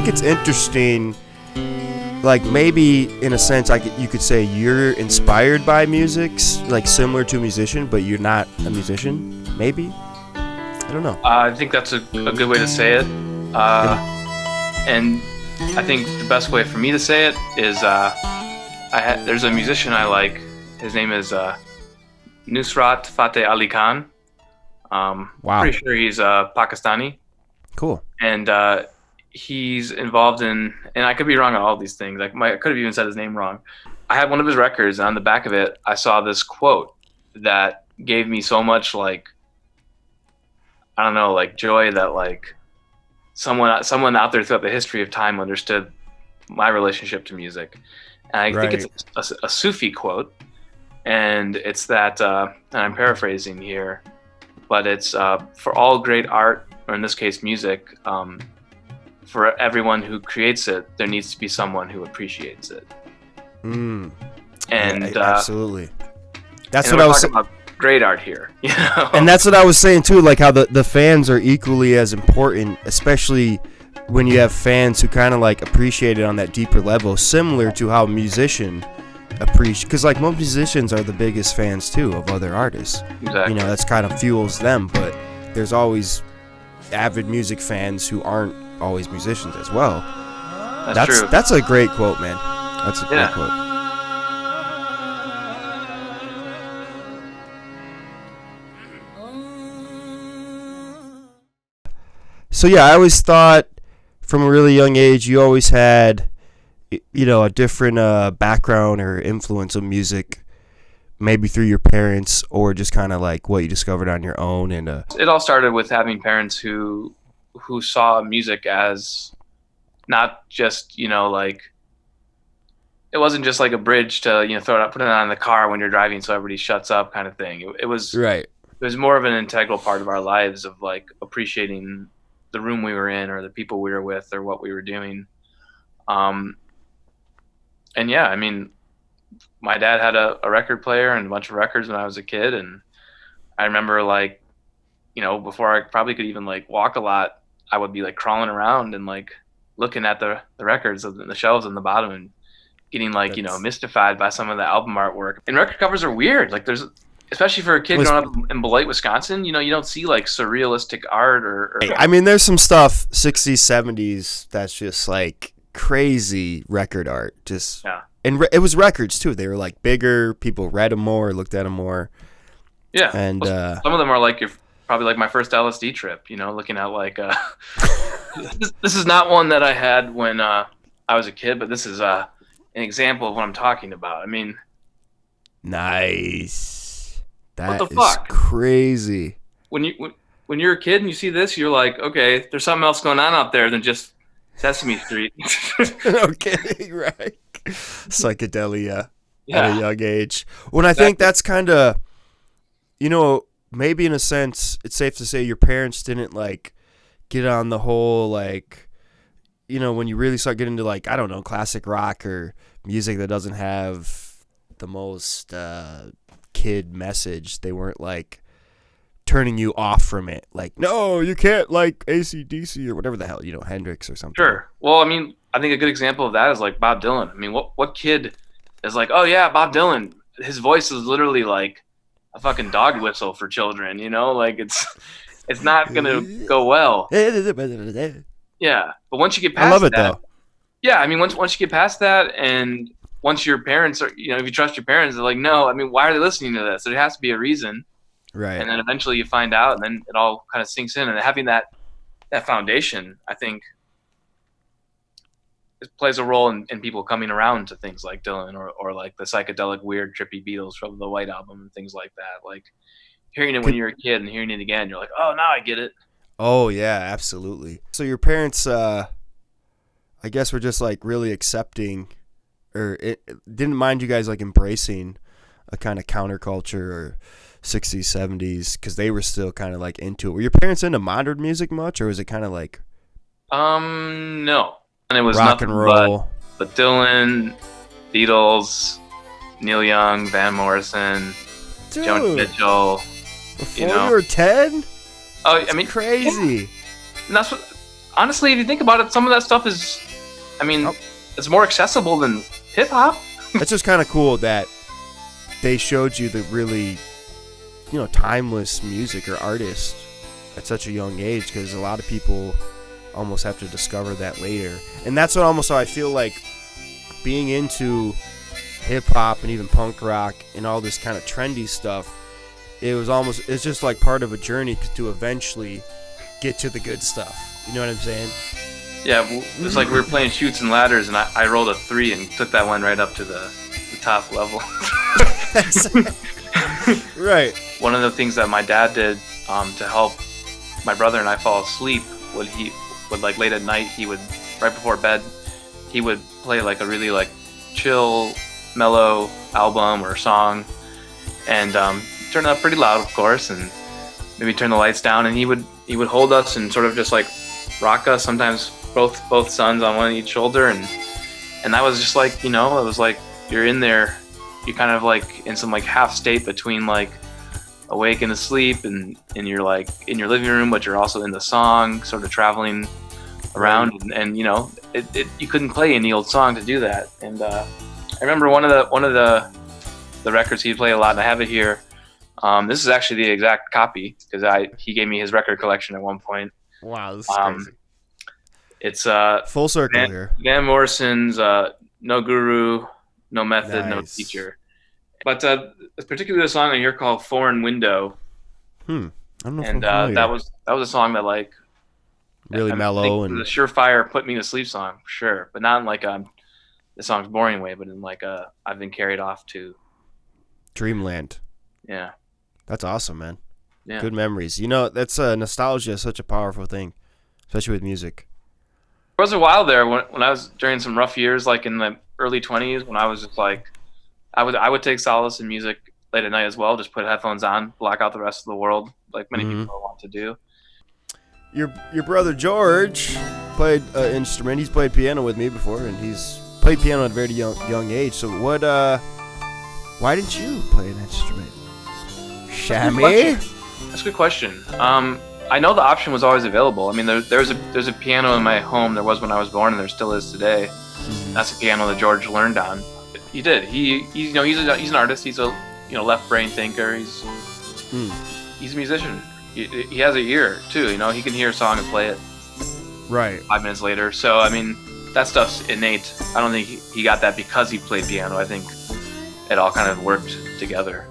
it's interesting. Like maybe in a sense, you could say you're inspired by music, like similar to a musician, but you're not a musician. Maybe, I don't know. I think that's a good way to say it. And I think the best way for me to say it is there's a musician I like. His name is Nusrat Fateh Ali Khan. Wow. Pretty sure he's Pakistani. Cool. And he's involved in, and I could be wrong on all these things. I could have even said his name wrong. I had one of his records, and on the back of it, I saw this quote that gave me so much, like, I don't know, like joy that like someone out there throughout the history of time understood my relationship to music. And I think it's a Sufi quote, and it's that, and I'm paraphrasing here, but it's for all great art, or in this case music, for everyone who creates it, there needs to be someone who appreciates it. And absolutely, that's what I was saying. Great art here, you know? And that's what I was saying too, like how the fans are equally as important, especially when you have fans who kind of like appreciate it on that deeper level, similar to how a musician appreciate, because like most musicians are the biggest fans too of other artists. Exactly. You know, that's kind of fuels them, but there's always avid music fans who aren't always musicians as well. That's true. That's a great quote, man. That's a great quote. So yeah, I always thought from a really young age you always had, you know, a different background or influence of music, maybe through your parents or just kind of like what you discovered on your own. And it all started with having parents who saw music as not just, you know, like, it wasn't just like a bridge to, you know, put it on in the car when you're driving so everybody shuts up kind of thing. It was right. It was more of an integral part of our lives, of like appreciating the room we were in or the people we were with or what we were doing. And yeah, I mean, my dad had a record player and a bunch of records when I was a kid. And I remember, like, you know, before I probably could even like walk a lot, I would be like crawling around and like looking at the records of the shelves on the bottom and getting like, you know, mystified by some of the album artwork. And record covers are weird. Like there's, especially for a kid growing up in Beloit, Wisconsin, you know, you don't see like surrealistic art or I mean, there's some stuff 60s, 70s that's just like crazy record art. Just yeah. And it was records too. They were like bigger. People read them more, looked at them more. Yeah. And some of them are like probably like my first LSD trip. You know, looking at like this is not one that I had when I was a kid, but this is an example of what I'm talking about. I mean, nice. That what the is fuck? Crazy. When you're a kid and you see this, you're like, okay, there's something else going on out there than just Sesame Street. Okay, right. Psychedelia at a young age. When I think that's kind of, you know, maybe in a sense, it's safe to say your parents didn't like get on the whole, like, you know, when you really start getting into like, I don't know, classic rock or music that doesn't have the most kid message, they weren't like turning you off from it. Like, no, you can't like AC/DC or whatever the hell, you know, Hendrix or something. Sure. Well, I mean, I think a good example of that is like Bob Dylan. I mean, what kid is like, oh yeah, Bob Dylan, his voice is literally like a fucking dog whistle for children, you know? Like it's not gonna go well. Yeah. But once you get past I love it that, though. Yeah, I mean, once you get past that, and once your parents are, you know, if you trust your parents, they're like, no, I mean, why are they listening to this? There has to be a reason. Right. And then eventually you find out, and then it all kind of sinks in. And having that foundation, I think, it plays a role in people coming around to things like Dylan or like the psychedelic, weird, trippy Beatles from the White Album and things like that. Like hearing it when you're a kid and hearing it again, you're like, oh, now I get it. Oh, yeah, absolutely. So your parents, I guess, were just like really accepting, or it didn't mind you guys like embracing a kind of counterculture or 60s, 70s, because they were still kind of like into it. Were your parents into modern music much, or was it kind of like no, and it was rock and roll, but Dylan, Beatles, Neil Young, Van Morrison, dude, Joni Mitchell. Before you were 10? Oh, I mean, crazy. And that's what honestly, if you think about it, some of that stuff is, I mean, it's more accessible than hip hop. It's just kind of cool that they showed you the really, timeless music or artist at such a young age, because a lot of people almost have to discover that later. And that's what almost how I feel like being into hip hop and even punk rock and all this kind of trendy stuff. It's just like part of a journey to eventually get to the good stuff. You know what I'm saying? Yeah, it's like we were playing Chutes and Ladders, and I rolled a 3 and took that one right up to the top level. Right. One of the things that my dad did to help my brother and I fall asleep, like late at night, he would, right before bed, he would play like a really like chill, mellow album or song, and turn it up pretty loud, of course, and maybe turn the lights down, and he would hold us and sort of just like rock us, sometimes both sons on one each shoulder, and that was just like, it was like you're in there, you're kind of like in some like half state between like awake and asleep, and you're like in your living room, but you're also in the song, sort of traveling around, and you couldn't play any old song to do that. And I remember one of the records he'd play a lot, and I have it here. This is actually the exact copy, because he gave me his record collection at one point. Wow, this is crazy. It's full circle here. Van Morrison's No Guru, No Method, Nice. No Teacher. But particularly the song on here called Foreign Window. I don't know if And I'm that was a song that like really mellow and the surefire put me to sleep song for sure, but not in like the song's boring way, but in like I've been carried off to dreamland. Yeah. That's awesome, man. Yeah. Good memories. That's nostalgia is such a powerful thing, especially with music. There was a while there when I was during some rough years, like in the early 20s, when I was just like, I would take solace in music late at night as well. Just put headphones on, block out the rest of the world, like many people want to do. Your brother George played an instrument. He's played piano with me before, and he's played piano at a very young age. So what? Why didn't you play an instrument? Shammy? That's a good question. I know the option was always available. I mean, there's a piano in my home. There was when I was born, and there still is today. That's a piano that George learned on. He did. He's an artist. He's a left brain thinker. He's a musician. He has an ear too. He can hear a song and play it. Right. 5 minutes later. So I mean, that stuff's innate. I don't think he got that because he played piano. I think it all kind of worked together.